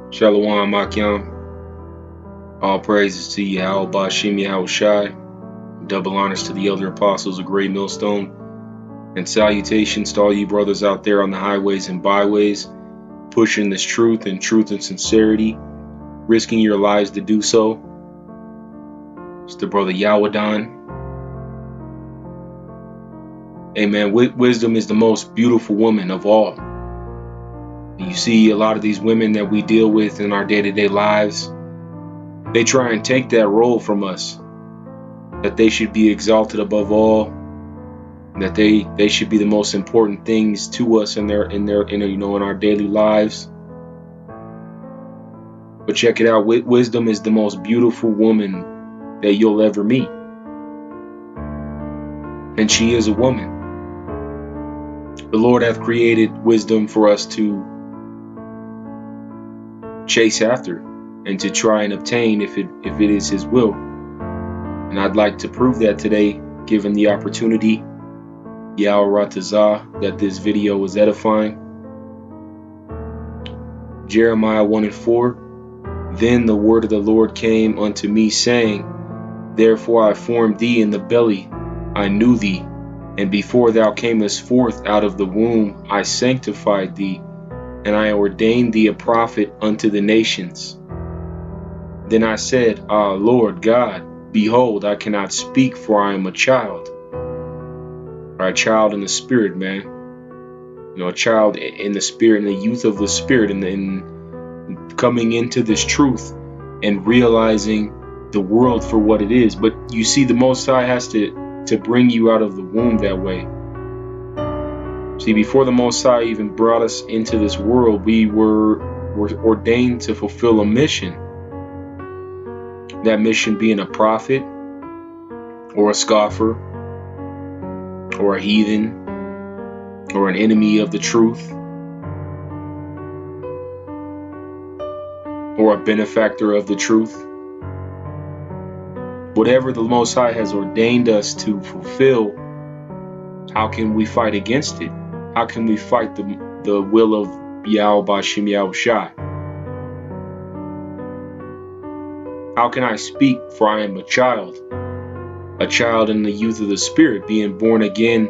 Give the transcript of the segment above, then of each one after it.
Shalom Akyam. All praises to Yahweh Bashim Yahweh Shai. Double honors to the elder apostles of Great Millstone. And salutations to all you brothers out there on the highways and byways, pushing this truth and sincerity, risking your lives to do so. It's the brother Yawadan. Amen. Wisdom is the most beautiful woman of all. You see a lot of these women that we deal with in our day-to-day lives, they try and take that role from us, that they should be exalted above all, that they should be the most important things to us in our daily lives. But check it out, wisdom is the most beautiful woman that you'll ever meet, and she is a woman. The Lord hath created wisdom for us to chase after and to try and obtain if it is His will. And I'd like to prove that today, given the opportunity, Yahweh Ratazah, that this video was edifying. Jeremiah 1:4. Then the word of the Lord came unto me, saying, Therefore I formed thee in the belly, I knew thee, and before thou camest forth out of the womb, I sanctified thee, and I ordained thee a prophet unto the nations. Then I said, Ah, Lord God, behold, I cannot speak, for I am a child. Or a child in the spirit, man. A child in the spirit, in the youth of the spirit, and coming into this truth and realizing the world for what it is. But you see, the Most High has to bring you out of the womb that way. See, before the Most High even brought us into this world, we were ordained to fulfill a mission. That mission being a prophet, or a scoffer, or a heathen, or an enemy of the truth, or a benefactor of the truth. Whatever the Most High has ordained us to fulfill, how can we fight against it? How can we fight the will of Yahweh Bashim Yahweh Shai? How can I speak, for I am a child in the youth of the spirit, being born again,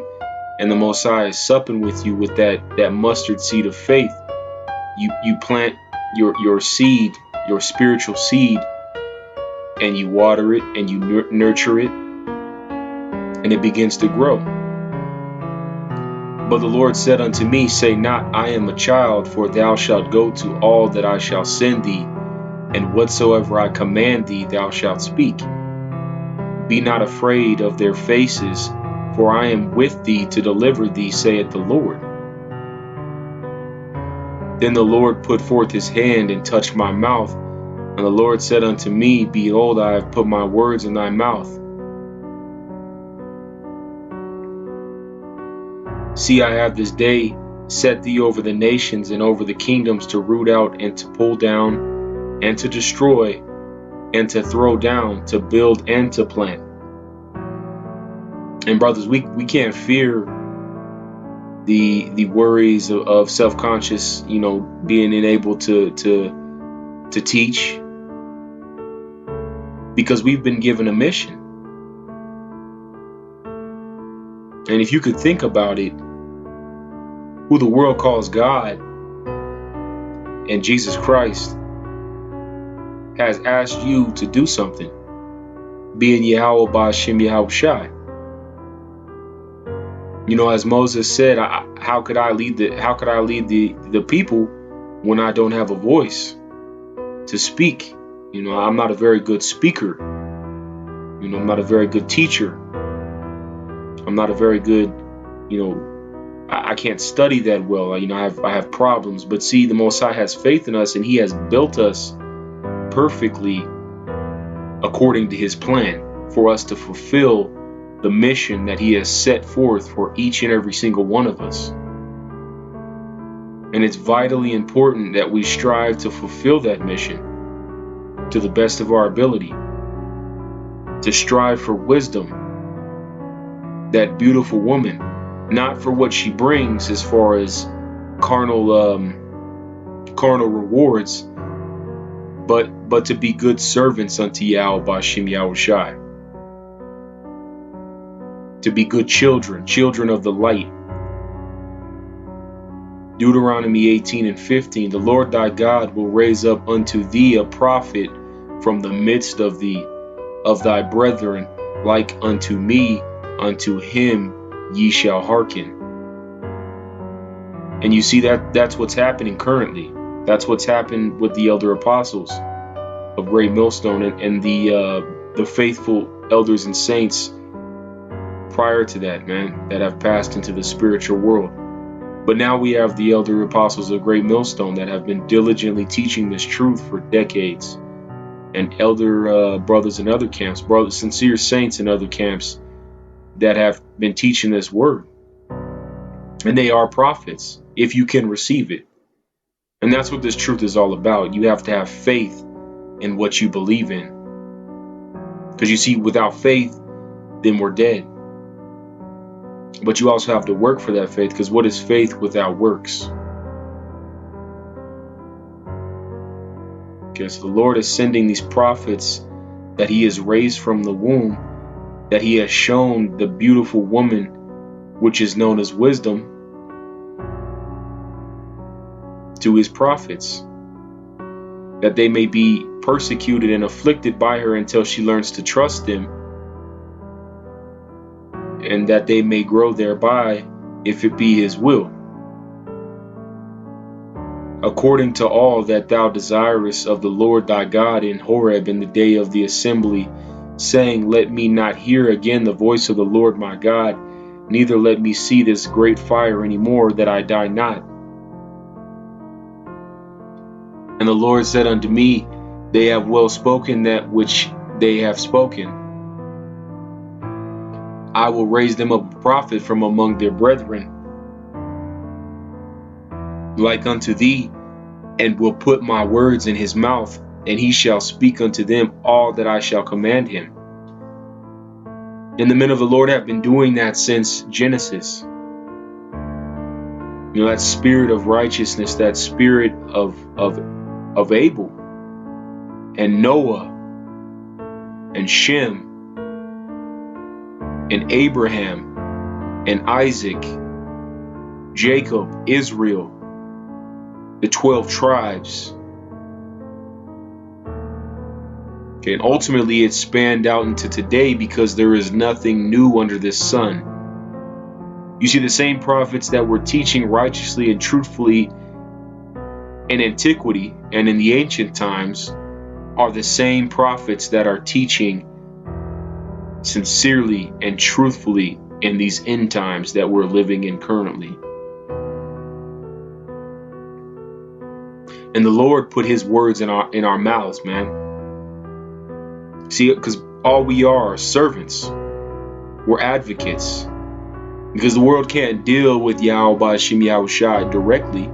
and the Most High is supping with you with that mustard seed of faith. You plant your seed, your spiritual seed, and you water it and you nurture it, and it begins to grow. But the Lord said unto me, Say not, I am a child, for thou shalt go to all that I shall send thee, and whatsoever I command thee thou shalt speak. Be not afraid of their faces, for I am with thee to deliver thee, saith the Lord. Then the Lord put forth his hand and touched my mouth, and the Lord said unto me, Behold, I have put my words in thy mouth. See, I have this day set thee over the nations and over the kingdoms, to root out and to pull down and to destroy and to throw down, to build and to plant. And brothers, we can't fear the worries of self-conscious, being unable to teach, because we've been given a mission. And if you could think about it, who the world calls God and Jesus Christ has asked you to do something, being Yahweh Bashim Yahweh Shai. As Moses said, how could I lead the people when I don't have a voice to speak? I'm not a very good speaker. I'm not a very good teacher. I'm not a very good, I can't study that well. I have problems. But see, the Most High has faith in us, and He has built us perfectly according to His plan for us to fulfill the mission that He has set forth for each and every single one of us. And it's vitally important that we strive to fulfill that mission to the best of our ability, to strive for wisdom, that beautiful woman, not for what she brings as far as carnal rewards, but to be good servants unto Yahweh Bashim Yahushai, to be good children of the light. Deuteronomy 18:15, the Lord thy God will raise up unto thee a prophet from the midst of thee, of thy brethren, like unto me, unto him ye shall hearken. And you see that's what's happening currently. That's what's happened with the elder apostles of Great Millstone and the faithful elders and saints prior to that, man, that have passed into the spiritual world. But now we have the elder apostles of Great Millstone that have been diligently teaching this truth for decades, and elder brothers in other camps, brothers, sincere saints in other camps that have been teaching this word. And they are prophets if you can receive it. And that's what this truth is all about. You have to have faith in what you believe in. Because you see, without faith, then we're dead. But you also have to work for that faith, because what is faith without works? Okay, so the Lord is sending these prophets that he has raised from the womb, that he has shown the beautiful woman, which is known as wisdom, to his prophets, that they may be persecuted and afflicted by her until she learns to trust him, and that they may grow thereby, if it be his will, according to all that thou desirest of the Lord thy God in Horeb in the day of the assembly, saying, let me not hear again the voice of the Lord my God, neither let me see this great fire any more, that I die not. And the Lord said unto me, they have well spoken that which they have spoken. I will raise them up a prophet from among their brethren, like unto thee, and will put my words in his mouth, and he shall speak unto them all that I shall command him. And the men of the Lord have been doing that since Genesis. You know, that spirit of righteousness, that spirit of Abel and Noah and Shem and Abraham and Isaac, Jacob, Israel, the 12 tribes. Okay, and ultimately it spanned out into today, because there is nothing new under this sun. You see, the same prophets that were teaching righteously and truthfully in antiquity and in the ancient times are the same prophets that are teaching sincerely and truthfully in these end times that we're living in currently. And the Lord put his words in our mouths, man. See, because all we are servants. We're advocates. Because the world can't deal with Yahweh Bashim Yahushai directly.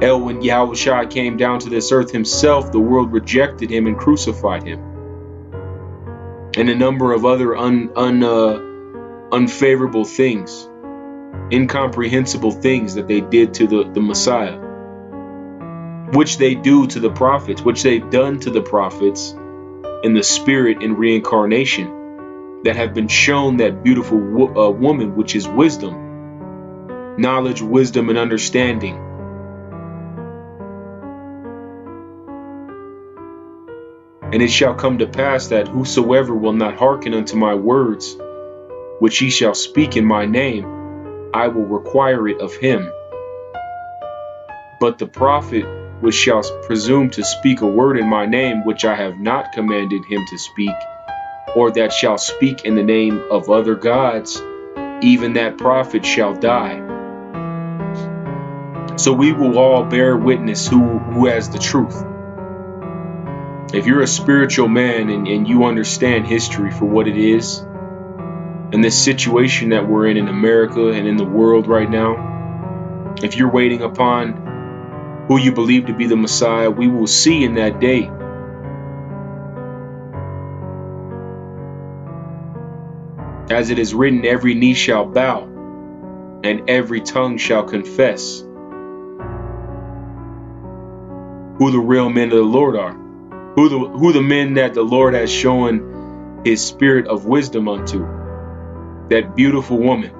Hell, when Yahushai came down to this earth himself, the world rejected him and crucified him. And a number of other unfavorable things, incomprehensible things that they did to the Messiah, which they do to the prophets, which they've done to the prophets in the spirit and reincarnation, that have been shown that beautiful woman, which is wisdom, knowledge, wisdom, and understanding. And it shall come to pass that whosoever will not hearken unto my words, which he shall speak in my name, I will require it of him. But the prophet which shall presume to speak a word in my name, which I have not commanded him to speak, or that shall speak in the name of other gods, even that prophet shall die. So we will all bear witness who has the truth. If you're a spiritual man and you understand history for what it is, and this situation that we're in America and in the world right now, if you're waiting upon who you believe to be the Messiah, we will see in that day. As it is written, every knee shall bow, and every tongue shall confess. who the real men of the Lord are, who the men that the Lord has shown his spirit of wisdom unto, that beautiful woman.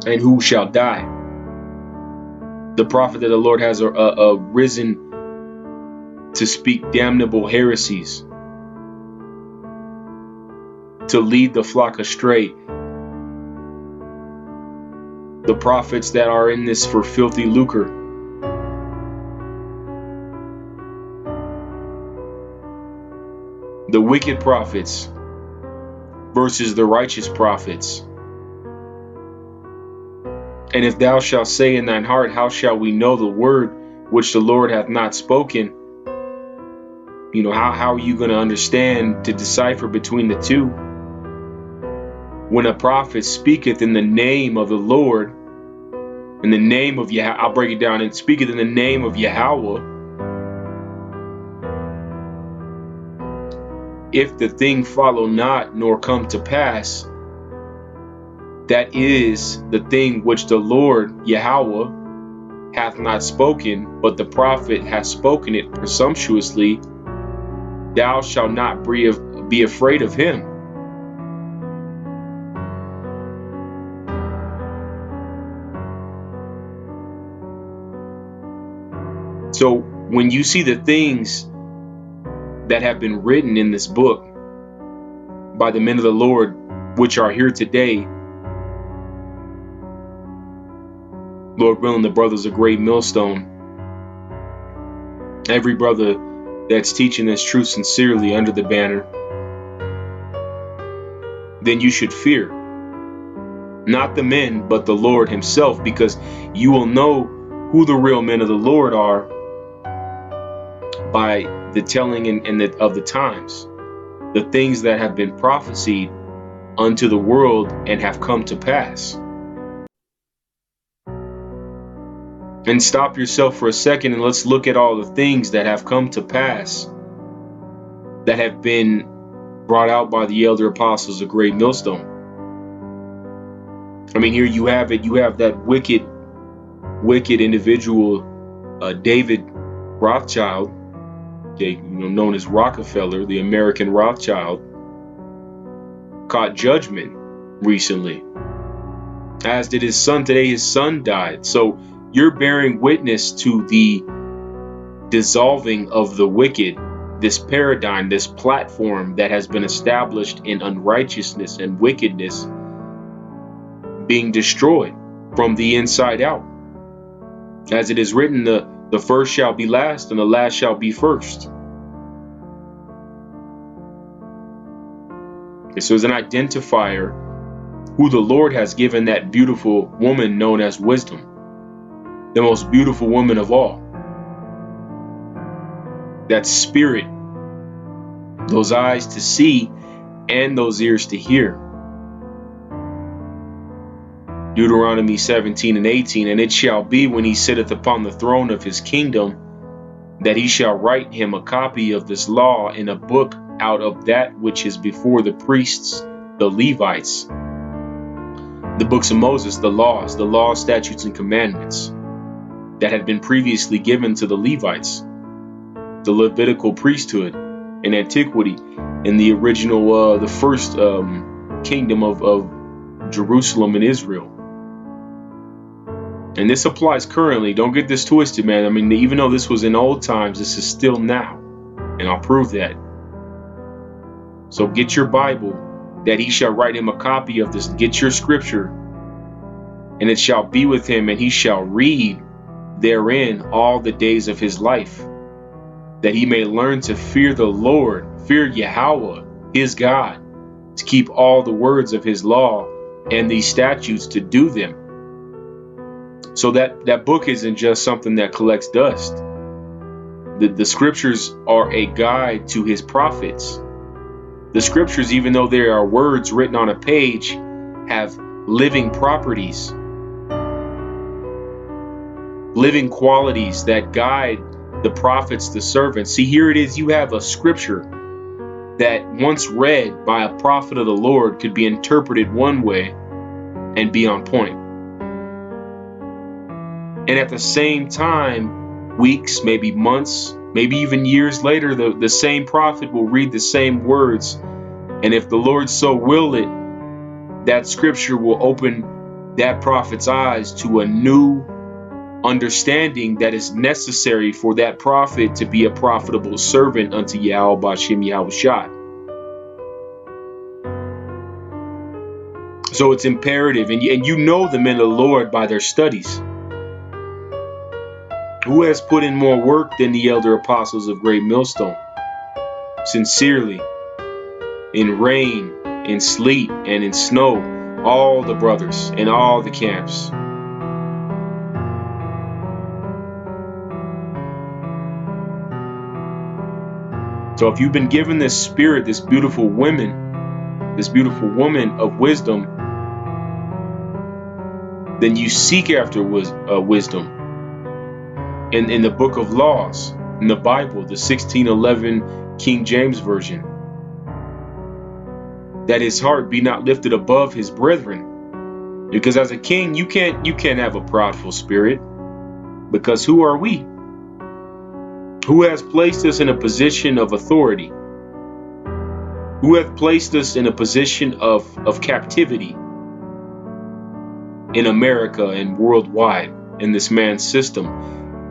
And who shall die? The prophet that the Lord has risen to speak damnable heresies, to lead the flock astray. The prophets that are in this for filthy lucre. The wicked prophets versus the righteous prophets. And if thou shalt say in thine heart, how shall we know the word which the Lord hath not spoken? You know, how are you going to understand to decipher between the two? When a prophet speaketh in the name of the Lord, in the name of Yahweh, I'll break it down, and speaketh in the name of Yahweh, if the thing follow not nor come to pass, that is the thing which the Lord Yahweh hath not spoken, but the prophet hath spoken it presumptuously, thou shalt not be afraid of him. So when you see the things that have been written in this book by the men of the Lord, which are here today, Lord willing, the brothers of Great Millstone, every brother that's teaching this truth sincerely under the banner, then you should fear not the men, but the Lord himself, because you will know who the real men of the Lord are by the telling of the times, the things that have been prophesied unto the world and have come to pass. And stop yourself for a second and let's look at all the things that have come to pass that have been brought out by the elder apostles of Great Millstone. I mean, here you have it. You have that wicked individual, David Rothschild, known as Rockefeller, the American Rothschild, caught judgment recently, as did his son today. His son died. So you're bearing witness to the dissolving of the wicked, this paradigm, this platform that has been established in unrighteousness and wickedness being destroyed from the inside out. As it is written, the first shall be last and the last shall be first. This was an identifier who the Lord has given that beautiful woman known as wisdom, the most beautiful woman of all. That spirit, those eyes to see and those ears to hear. Deuteronomy 17:18, and it shall be when he sitteth upon the throne of his kingdom, that he shall write him a copy of this law in a book out of that which is before the priests, the Levites, the books of Moses, the laws, statutes, and commandments that had been previously given to the Levites, the Levitical priesthood in antiquity, in the original, the first kingdom of Jerusalem and Israel. And this applies currently. Don't get this twisted, man. I mean, even though this was in old times, this is still now. And I'll prove that. So get your Bible, that he shall write him a copy of this. Get your scripture. And it shall be with him, and he shall read therein all the days of his life, that he may learn to fear the Lord, fear Yahweh, his God, to keep all the words of his law and these statutes to do them. So that book isn't just something that collects dust. The scriptures are a guide to his prophets. The scriptures, even though they are words written on a page, have living properties, living qualities that guide the prophets, the servants. See, here it is. You have a scripture that once read by a prophet of the Lord could be interpreted one way and be on point. And at the same time, weeks, maybe months, maybe even years later, the same prophet will read the same words. And if the Lord so will it, that scripture will open that prophet's eyes to a new understanding that is necessary for that prophet to be a profitable servant unto Yahweh Bashim Yahushua. So it's imperative, and you know the men of the Lord by their studies. Who has put in more work than the elder apostles of Great Millstone? Sincerely, in rain, in sleet, and in snow, all the brothers in all the camps. So if you've been given this spirit, this beautiful woman of wisdom, then you seek after wisdom. In the book of laws, in the Bible, the 1611 King James Version, that his heart be not lifted above his brethren. Because as a king, you can't have a proudful spirit. Because who are we? Who has placed us in a position of authority? Who hath placed us in a position of captivity in America and worldwide in this man's system,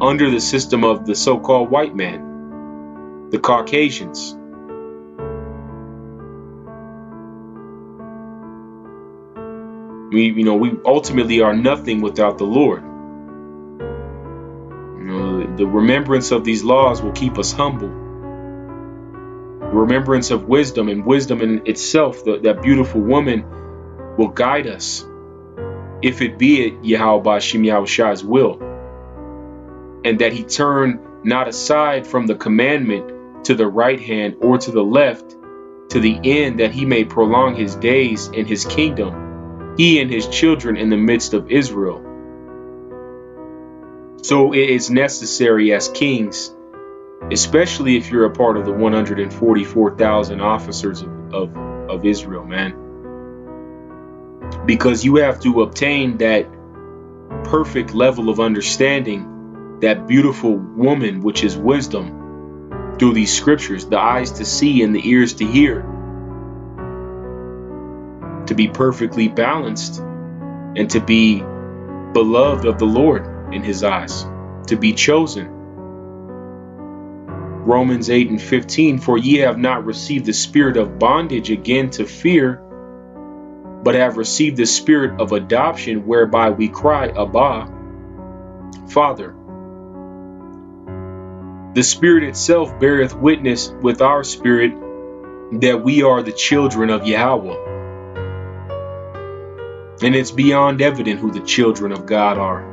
under the system of the so-called white man, the Caucasians? We ultimately are nothing without the Lord. The remembrance of these laws will keep us humble. The remembrance of wisdom, and wisdom in itself, that beautiful woman, will guide us, if it be it Yahweh Bashim Yahushua's will, and that he turn not aside from the commandment to the right hand or to the left, to the end that he may prolong his days in his kingdom, he and his children in the midst of Israel. So it is necessary as kings, especially if you're a part of the 144,000 officers of Israel, man, because you have to obtain that perfect level of understanding, that beautiful woman, which is wisdom, through these scriptures, the eyes to see and the ears to hear, to be perfectly balanced and to be beloved of the Lord in his eyes, to be chosen. Romans 8:15, for ye have not received the spirit of bondage again to fear, but have received the spirit of adoption, whereby we cry, Abba, Father. The Spirit itself beareth witness with our spirit that we are the children of Yahweh. And it's beyond evident who the children of God are.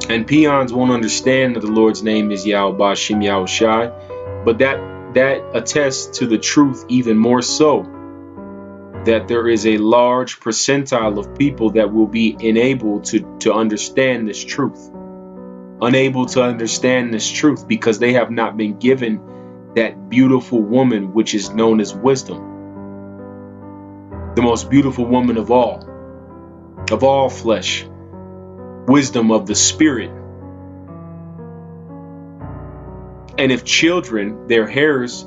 And peons won't understand that the Lord's name is Yahweh Bashim Yahushai, but that attests to the truth even more so, that there is a large percentile of people that will be unable to understand this truth. Unable to understand this truth because they have not been given that beautiful woman which is known as wisdom. The most beautiful woman of all flesh, wisdom of the spirit. And if children, their hairs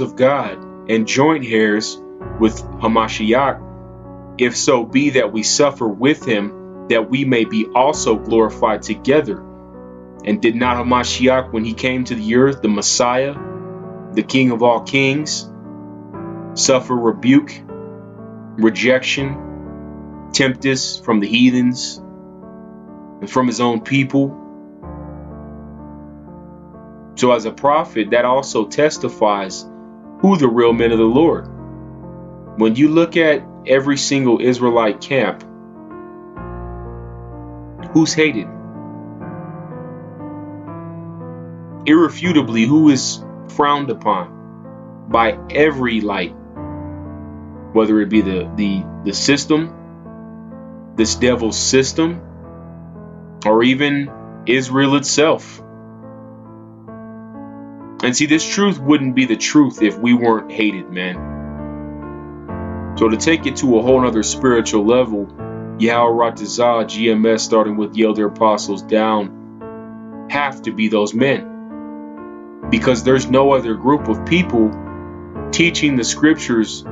of God, and joint hairs with Hamashiach, if so be that we suffer with him, that we may be also glorified together. And did not Hamashiach, when he came to the earth, the Messiah, the King of all kings, suffer rebuke, rejection, tempest from the heathens and from his own people? So as a prophet, that also testifies who the real men of the Lord. When you look at every single Israelite camp, who's hated? Irrefutably, who is frowned upon by every light, whether it be the system, this devil's system, or even Israel itself. And see, this truth wouldn't be the truth if we weren't hated, man. So to take it to a whole nother spiritual level, Yahweh Ratazah, GMS, starting with the elder apostles down, have to be those men. Because there's no other group of people teaching the scriptures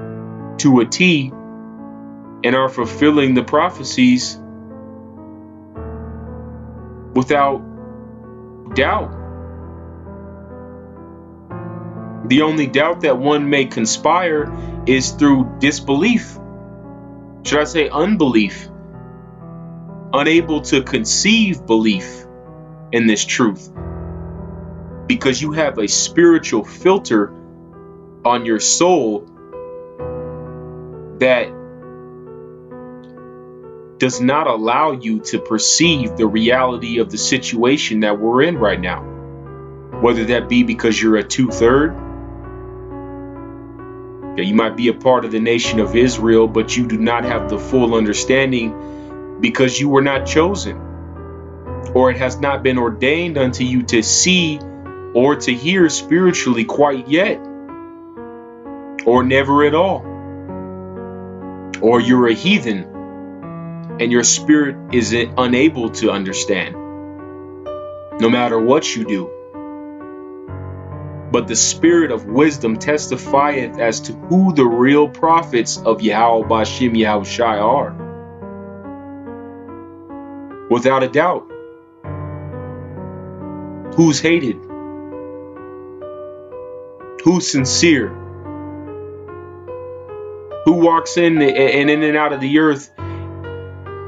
to a T and are fulfilling the prophecies without doubt. The only doubt that one may conspire is through disbelief. Should I say unbelief? Unable to conceive belief in this truth. Because you have a spiritual filter on your soul that does not allow you to perceive the reality of the situation that we're in right now. Whether that be because you're a 2/3, you might be a part of the nation of Israel, but you do not have the full understanding because you were not chosen, or it has not been ordained unto you to see or to hear spiritually quite yet, or never at all, or you're a heathen and your spirit is unable to understand, no matter what you do. But the spirit of wisdom testifieth as to who the real prophets of Yahweh Bashim Yahushai are. Without a doubt. Who's hated? Who's sincere? Who walks in and out of the earth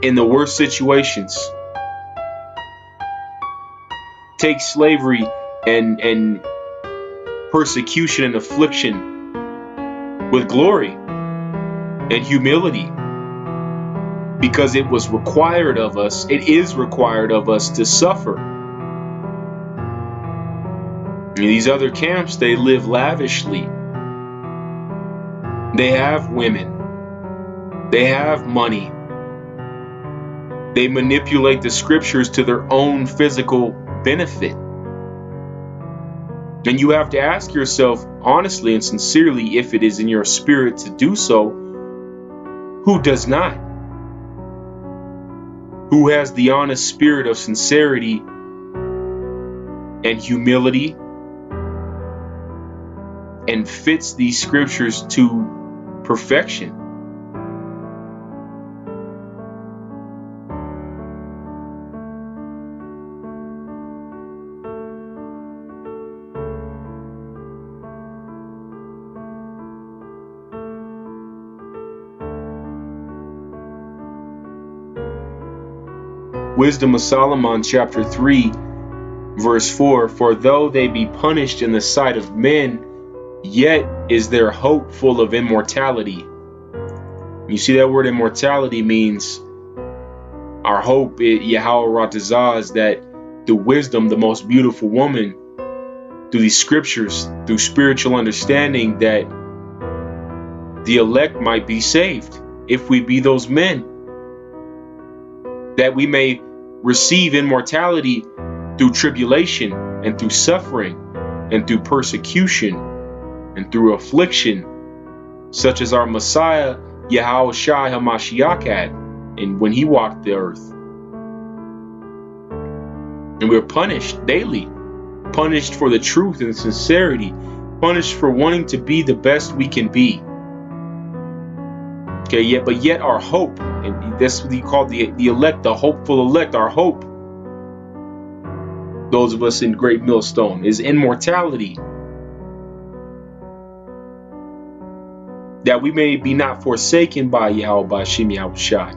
in the worst situations? Take slavery and persecution and affliction with glory and humility, because it was required of us, it is required of us to suffer. In these other camps, they live lavishly. They have women. They have money. They manipulate the scriptures to their own physical benefit. And you have to ask yourself honestly and sincerely, if it is in your spirit to do so, who does not? Who has the honest spirit of sincerity and humility and fits these scriptures to perfection? Wisdom of Solomon, chapter 3, verse 4, for though they be punished in the sight of men, yet is their hope full of immortality. You see that word immortality means our hope, Yahweh Ratazah, is that through wisdom, the most beautiful woman, through these scriptures, through spiritual understanding, that the elect might be saved if we be those men, that we may receive immortality through tribulation and through suffering and through persecution and through affliction, such as our Messiah Yahushua HaMashiach had and when he walked the earth. And we're punished daily, punished for the truth and sincerity, punished for wanting to be the best we can be. Okay, yet our hope, and that's what you call the elect, the hopeful elect, our hope, those of us in Great Millstone, is immortality. That we may be not forsaken by Yahweh Bashim Yahushai.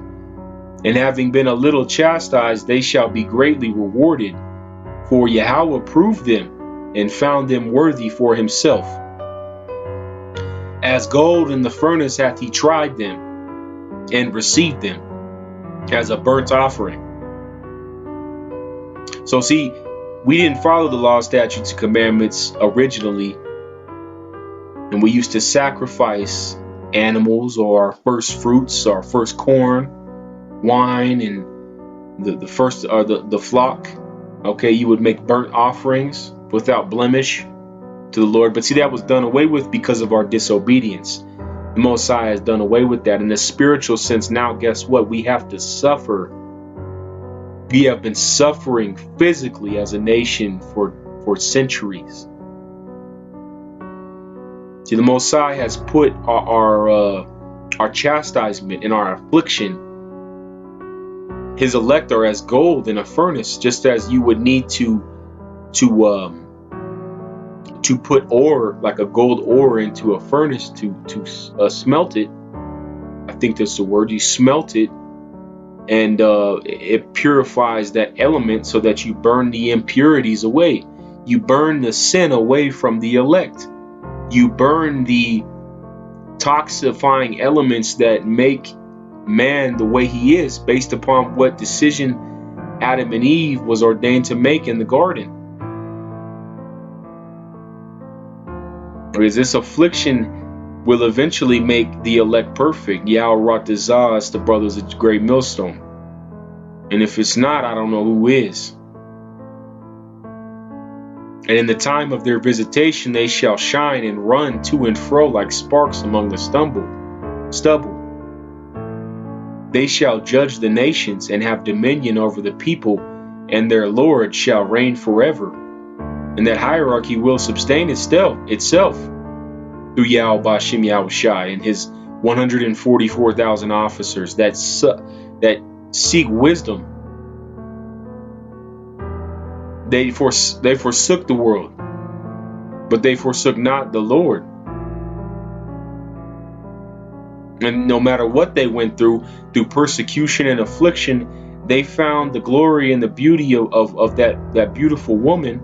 And having been a little chastised, they shall be greatly rewarded. For Yahweh proved them and found them worthy for himself. As gold in the furnace hath he tried them and received them as a burnt offering. So see, we didn't follow the law, statutes, and commandments originally. And we used to sacrifice animals or our first fruits, our first corn, wine, and the first or the flock. Okay, you would make burnt offerings without blemish to the Lord. But see, that was done away with because of our disobedience. The Most High has done away with that. In the spiritual sense, now guess what? We have to suffer. We have been suffering physically as a nation for centuries. See, the Most High has put our chastisement and our affliction. His elect are as gold in a furnace, just as you would need to put ore, like a gold ore, into a furnace to smelt it. I think that's the word. You smelt it, and it purifies that element so that you burn the impurities away. You burn the sin away from the elect. You burn the toxifying elements that make man the way he is, based upon what decision Adam and Eve was ordained to make in the garden. Because this affliction will eventually make the elect perfect. Yahweh Ratazah, the brothers of Great Millstone. And if it's not, I don't know who is. And in the time of their visitation, they shall shine and run to and fro like sparks among the stubble. They shall judge the nations and have dominion over the people, and their Lord shall reign forever. And that hierarchy will sustain itself through Yahweh Bashim Yahushai and his 144,000 officers that seek wisdom. They forsook the world, but they forsook not the Lord. And no matter what they went through persecution and affliction, they found the glory and the beauty of that beautiful woman,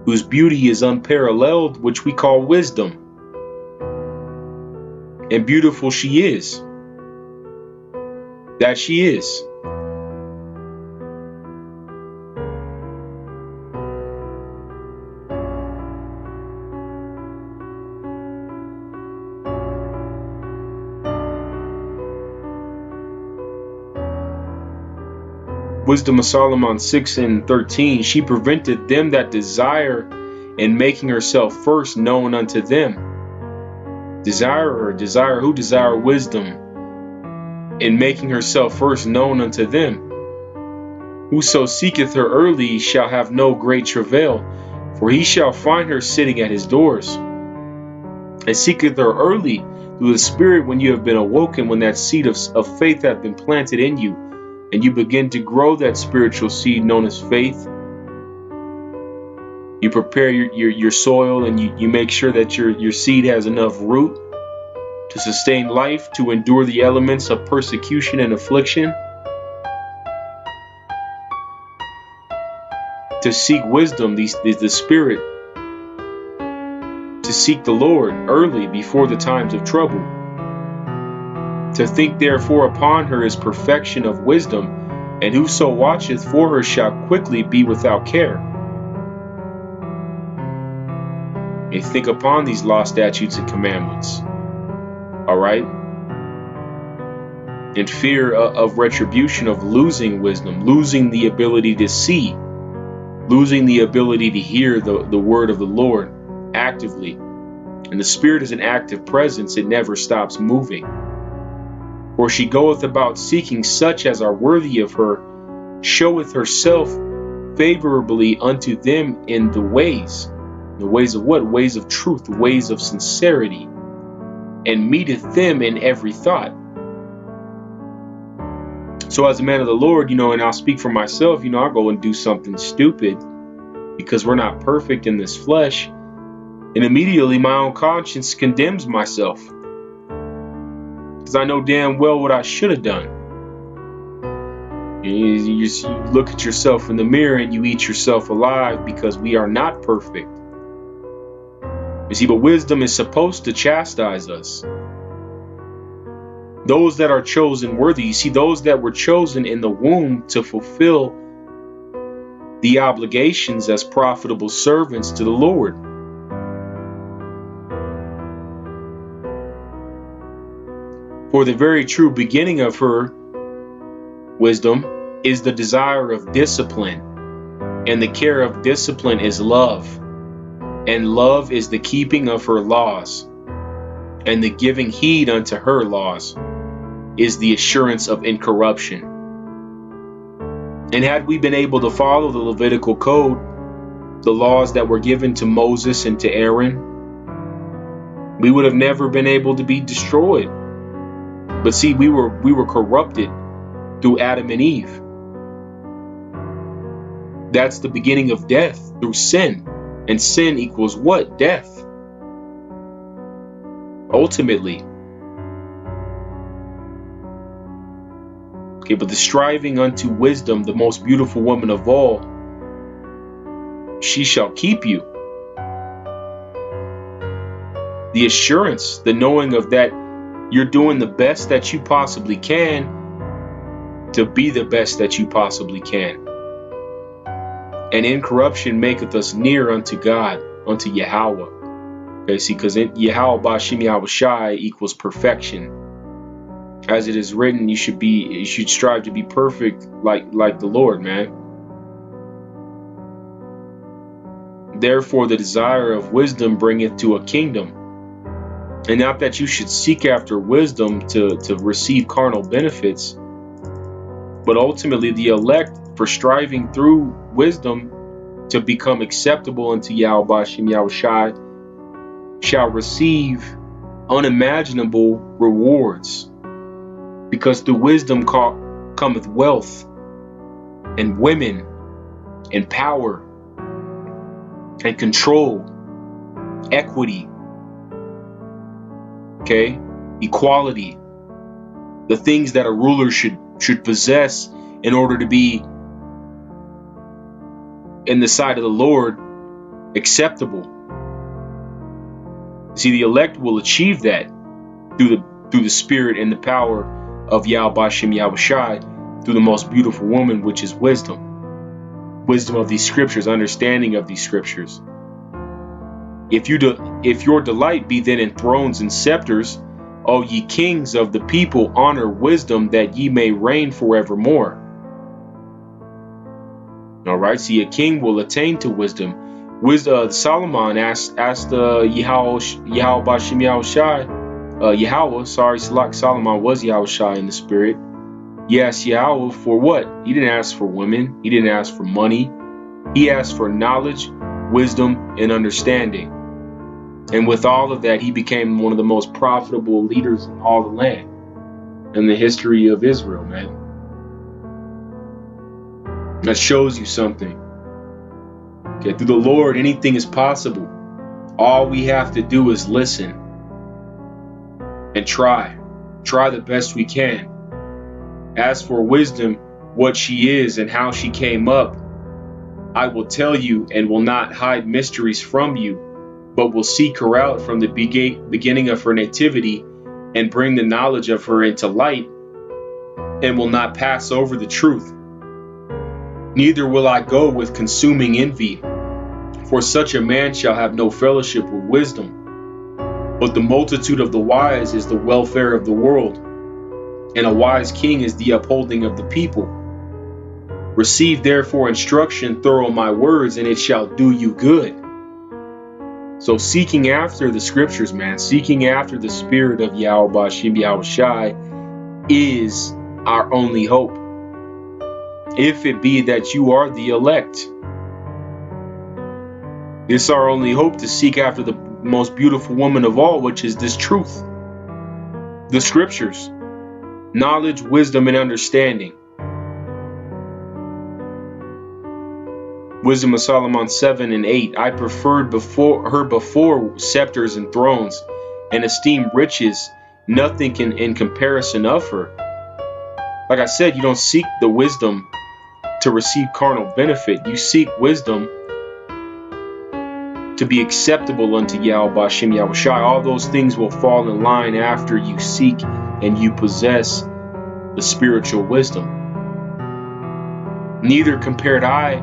whose beauty is unparalleled, which we call wisdom. And beautiful she is. That she is. Wisdom of Solomon 6:13, she prevented them that desire in making herself first known unto them. Desire who desire wisdom in making herself first known unto them. Whoso seeketh her early shall have no great travail, for he shall find her sitting at his doors. And seeketh her early through the Spirit, when you have been awoken, when that seed of faith hath been planted in you, and you begin to grow that spiritual seed known as faith. You prepare your soil, and you make sure that your seed has enough root to sustain life, to endure the elements of persecution and affliction, to seek wisdom, the Spirit, to seek the Lord early before the times of trouble. To think therefore upon her is perfection of wisdom, and whoso watcheth for her shall quickly be without care. And think upon these law, statutes, and commandments. All right? In fear of retribution, of losing wisdom, losing the ability to see, losing the ability to hear the word of the Lord actively. And the Spirit is an active presence, it never stops moving. For she goeth about seeking such as are worthy of her, showeth herself favorably unto them in the ways. The ways of what? Ways of truth, ways of sincerity, and meeteth them in every thought. So as a man of the Lord, and I'll speak for myself, I'll go and do something stupid because we're not perfect in this flesh. And immediately my own conscience condemns myself, because I know damn well what I should have done. You look at yourself in the mirror and you eat yourself alive, because we are not perfect. You see, but wisdom is supposed to chastise us. Those that are chosen worthy, you see, those that were chosen in the womb to fulfill the obligations as profitable servants to the Lord. For the very true beginning of her wisdom is the desire of discipline, and the care of discipline is love, and love is the keeping of her laws. and the giving heed unto her laws is the assurance of incorruption. And had we been able to follow the Levitical code, the laws that were given to Moses and to Aaron, we would have never been able to be destroyed. But see, we were corrupted through Adam and Eve. That's the beginning of death, through sin. And sin equals what? Death. Ultimately. Okay, but the striving unto wisdom, the most beautiful woman of all, she shall keep you. The assurance, the knowing of that you're doing the best that you possibly can to be the best that you possibly can. And incorruption maketh us near unto God, unto Yahweh. Okay, see, because Yahweh Bashim Yahweh Shai equals perfection. As it is written, you should strive to be perfect like the Lord, man. Therefore, the desire of wisdom bringeth to a kingdom. And not that you should seek after wisdom to receive carnal benefits, but ultimately the elect, for striving through wisdom to become acceptable unto Yahweh Bashim Yahweh Shai, shall receive unimaginable rewards. Because through wisdom cometh wealth and women and power and control, equity, okay, equality, the things that a ruler should possess in order to be in the sight of the Lord acceptable. See, the elect will achieve that through the spirit and the power of Yahweh Bashim Yahweh Shai, through the most beautiful woman, which is wisdom. Wisdom of these scriptures, understanding of these scriptures. If your delight be then in thrones and scepters, O ye kings of the people, honor wisdom, that ye may reign forevermore. All right, see, a king will attain to wisdom. Solomon asked Yahweh Bashim Yahweh Shai, Solomon was Yahweh Shai in the spirit. He asked Yahweh for what? He didn't ask for women. He didn't ask for money. He asked for knowledge, wisdom, and understanding. And with all of that, he became one of the most profitable leaders in all the land in the history of Israel, man. That shows you something. Okay, through the Lord, anything is possible. All we have to do is listen and try the best we can. As for wisdom, what she is and how she came up, I will tell you and will not hide mysteries from you, but will seek her out from the beginning of her nativity and bring the knowledge of her into light, and will not pass over the truth. Neither will I go with consuming envy, for such a man shall have no fellowship with wisdom. But the multitude of the wise is the welfare of the world, and a wise king is the upholding of the people. Receive therefore instruction thorough my words, and it shall do you good. So seeking after the scriptures, man, seeking after the spirit of Yahweh Bashim Yahweh Shai is our only hope. If it be that you are the elect, it's our only hope to seek after the most beautiful woman of all, which is this truth, the scriptures, knowledge, wisdom, and understanding. Wisdom of Solomon 7 and 8. I preferred before scepters and thrones, and esteemed riches, nothing in comparison of her. Like I said, you don't seek the wisdom to receive carnal benefit. You seek wisdom to be acceptable unto Yahweh Bashim Yahweh Shai. All those things will fall in line after you seek and you possess the spiritual wisdom. Neither compared I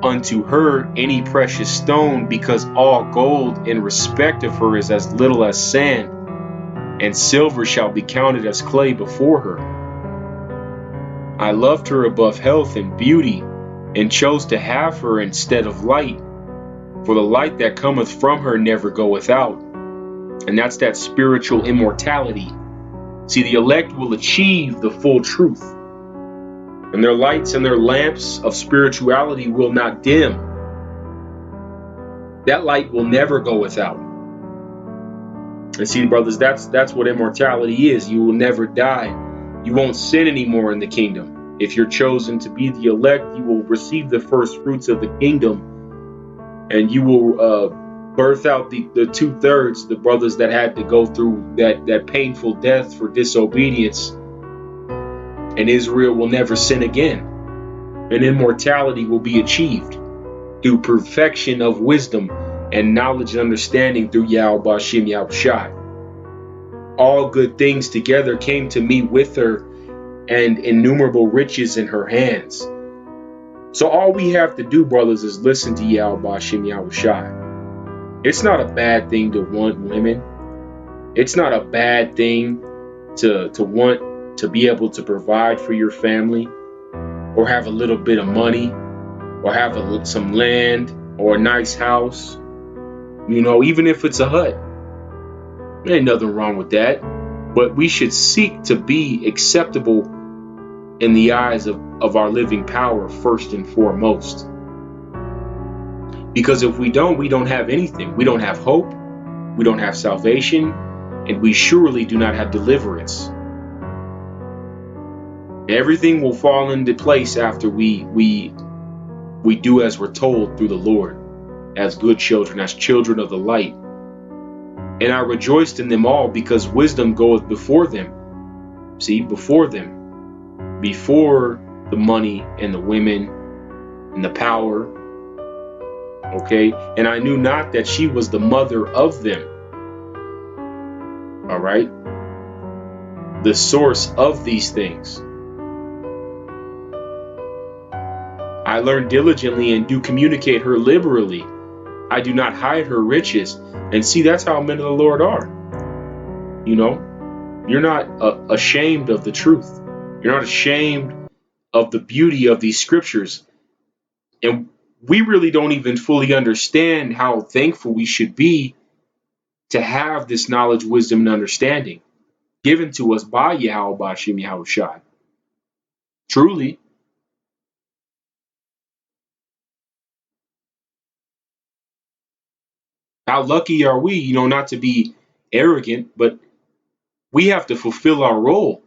unto her any precious stone, because all gold in respect of her is as little as sand, and silver shall be counted as clay before her. I loved her above health and beauty, and chose to have her instead of light, for the light that cometh from her never goeth out, And that's that spiritual immortality. See, the elect will achieve the full truth, and their lights and their lamps of spirituality will not dim. That light will never go without. And see, brothers, that's what immortality is. You will never die. You won't sin anymore in the kingdom. If you're chosen to be the elect, you will receive the first fruits of the kingdom, and you will birth out the 2/3, the brothers that had to go through that painful death for disobedience. And Israel will never sin again. And immortality will be achieved through perfection of wisdom and knowledge and understanding through Yahweh Bashim Yahushai. All good things together came to me with her, and innumerable riches in her hands. So all we have to do, brothers, is listen to Yahweh Bashim Yahushai. It's not a bad thing to want women. It's not a bad thing to want to be able to provide for your family, or have a little bit of money, or have some land, or a nice house. You know, even if it's a hut, there ain't nothing wrong with that. But we should seek to be acceptable in the eyes of our living power first and foremost. Because if we don't have anything. We don't have hope, we don't have salvation, and we surely do not have deliverance. Everything will fall into place after we do as we're told through the Lord, as good children, as children of the light. And I rejoiced in them all, because wisdom goeth before them. See, before them, before the money and the women and the power. Okay, and I knew not that she was the mother of them. All right, the source of these things. I learn diligently and do communicate her liberally. I do not hide her riches. And see, that's how men of the Lord are. You know, you're not ashamed of the truth. You're not ashamed of the beauty of these scriptures. And we really don't even fully understand how thankful we should be to have this knowledge, wisdom, and understanding given to us by Yahweh Bashim Yahushai. Truly. How lucky are we, you know, not to be arrogant, but we have to fulfill our role,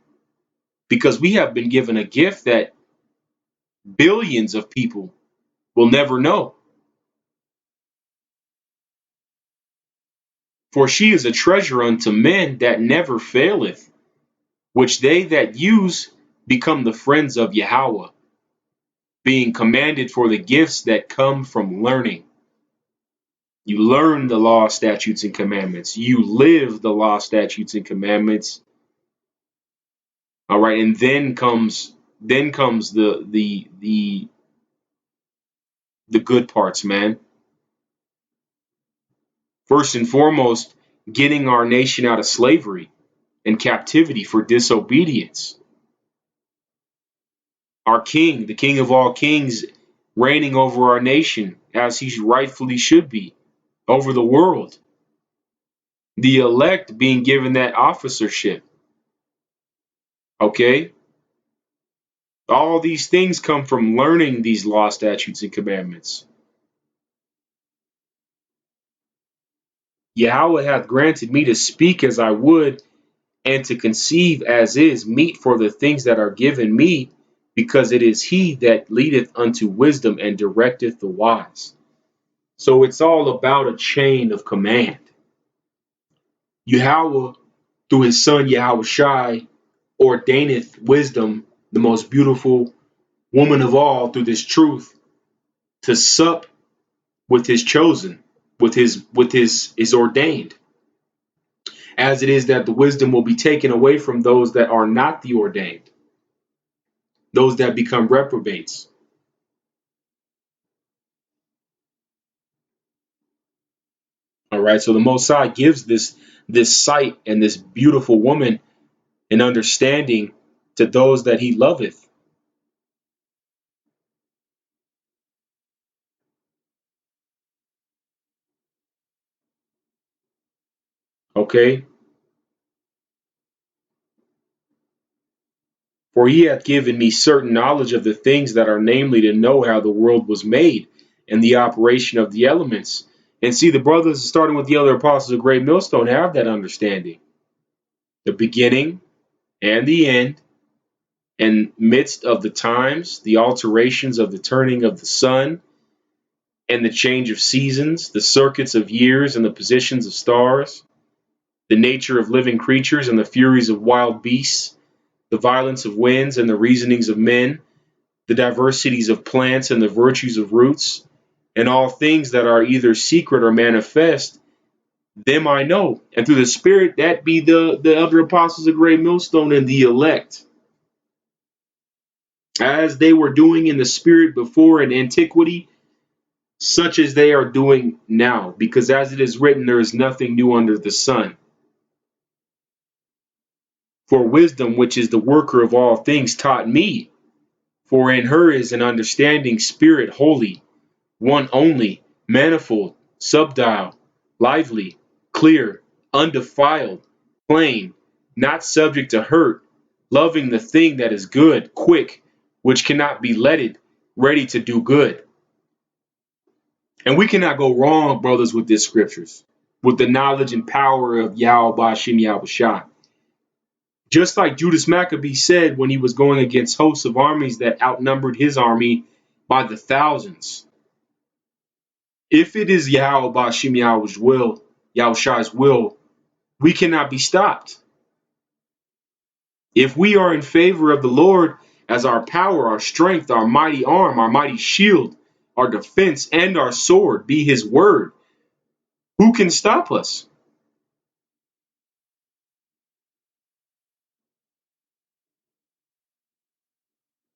because we have been given a gift that billions of people will never know. For she is a treasure unto men that never faileth, which they that use become the friends of Yahweh, being commanded for the gifts that come from learning. You learn the law, statutes, and commandments. You live the law, statutes, and commandments. All right, and then comes the good parts, man. First and foremost, getting our nation out of slavery and captivity for disobedience. Our king, the king of all kings, reigning over our nation as he rightfully should be, over the world. The elect being given that officership. Okay? All these things come from learning these law, statutes, and commandments. Yahweh hath granted me to speak as I would, and to conceive as is meet for the things that are given me, because it is he that leadeth unto wisdom and directeth the wise. So it's all about a chain of command. Yahweh, through his son Yahushai, ordaineth wisdom, the most beautiful woman of all, through this truth, to sup with his chosen, with his is ordained. As it is that the wisdom will be taken away from those that are not the ordained, those that become reprobates. All right, so the Most High gives this sight and this beautiful woman an understanding to those that he loveth. Okay. Okay? For he hath given me certain knowledge of the things that are, namely, to know how the world was made, and the operation of the elements. And see, the brothers, starting with the other apostles of Great Millstone, have that understanding. The beginning and the end, and midst of the times, the alterations of the turning of the sun, and the change of seasons, the circuits of years and the positions of stars, the nature of living creatures and the furies of wild beasts, the violence of winds and the reasonings of men, the diversities of plants and the virtues of roots, and all things that are either secret or manifest, them I know. And through the Spirit, that be the other apostles of Great Millstone and the elect, as they were doing in the Spirit before in antiquity, such as they are doing now. Because as it is written, there is nothing new under the sun. For wisdom, which is the worker of all things, taught me. For in her is an understanding spirit, holy, one only, manifold, subtile, lively, clear, undefiled, plain, not subject to hurt, loving the thing that is good, quick, which cannot be letted, ready to do good. And we cannot go wrong, brothers, with these scriptures, with the knowledge and power of Yahweh Bashim Yahushua. Just like Judas Maccabee said when he was going against hosts of armies that outnumbered his army by the thousands. If it is Yahweh Bashim Yahushua's will, we cannot be stopped. If we are in favor of the Lord as our power, our strength, our mighty arm, our mighty shield, our defense, and our sword be his word, who can stop us?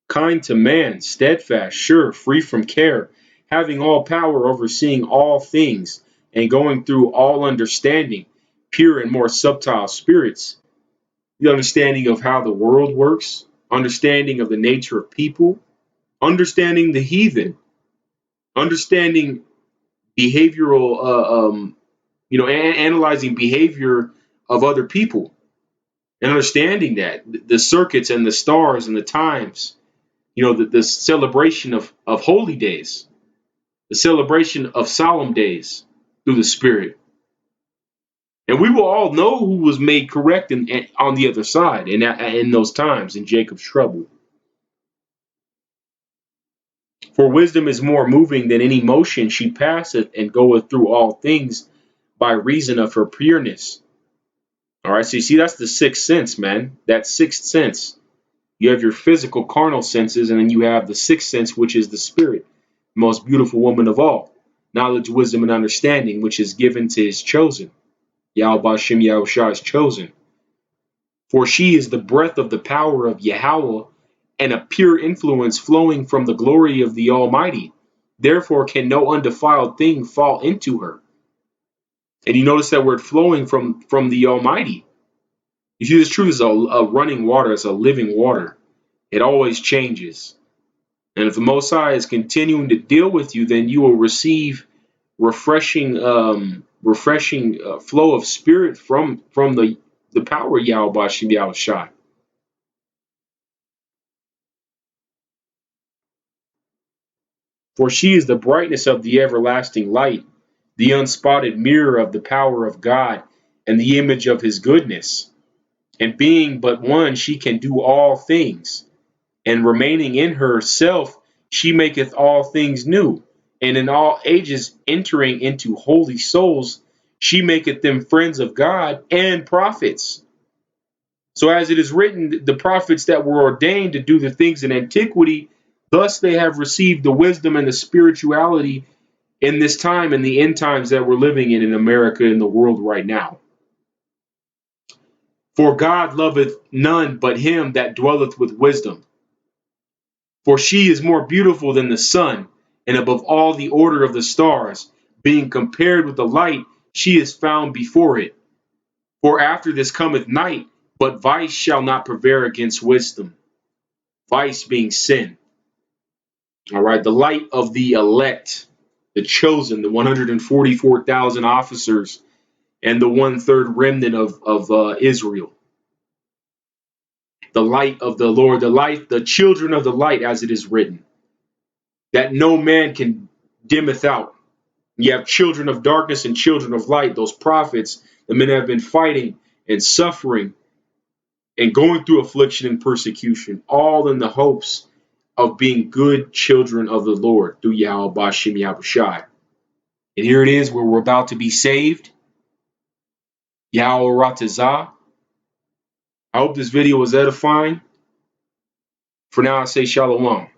Kind to man, steadfast, sure, free from care, having all power, overseeing all things, and going through all understanding, pure and more subtile spirits, the understanding of how the world works, understanding of the nature of people, understanding the heathen, understanding behavioral, analyzing behavior of other people, and understanding that the circuits and the stars and the times, the celebration of holy days, the celebration of solemn days through the Spirit. And we will all know who was made correct on the other side in those times in Jacob's trouble. For wisdom is more moving than any motion. She passeth and goeth through all things by reason of her pureness. All right, so you see, that's the sixth sense, man. That sixth sense. You have your physical, carnal senses, and then you have the sixth sense, which is the spirit, the most beautiful woman of all. Knowledge, wisdom, and understanding, which is given to his chosen. Yahweh Bashim Yahushua is chosen. For she is the breath of the power of Yahweh and a pure influence flowing from the glory of the Almighty. Therefore can no undefiled thing fall into her. And you notice that word flowing from the Almighty. You see, this truth is a running water. It's a living water. It always changes. And if the Most High is continuing to deal with you, then you will receive refreshing flow of spirit from the power of Yahweh Bashim Yahushua. For she is the brightness of the everlasting light, the unspotted mirror of the power of God, and the image of his goodness. And being but one, she can do all things. And remaining in herself, she maketh all things new. And in all ages entering into holy souls, she maketh them friends of God and prophets. So as it is written, the prophets that were ordained to do the things in antiquity, thus they have received the wisdom and the spirituality in this time, in the end times that we're living in America, in the world right now. For God loveth none but him that dwelleth with wisdom. For she is more beautiful than the sun, and above all the order of the stars. Being compared with the light, she is found before it. For after this cometh night, but vice shall not prevail against wisdom. Vice being sin. All right, the light of the elect, the chosen, the 144,000 officers and the 1/3 remnant of Israel. The light of the Lord, the light, the children of the light, as it is written, that no man can dimmeth out. You have children of darkness and children of light, those prophets, the men have been fighting and suffering and going through affliction and persecution, all in the hopes of being good children of the Lord through Yahweh Bashim Yahushai. And here it is where we're about to be saved. Yahweh Ratazah. I hope this video was edifying. For now, I say shalom.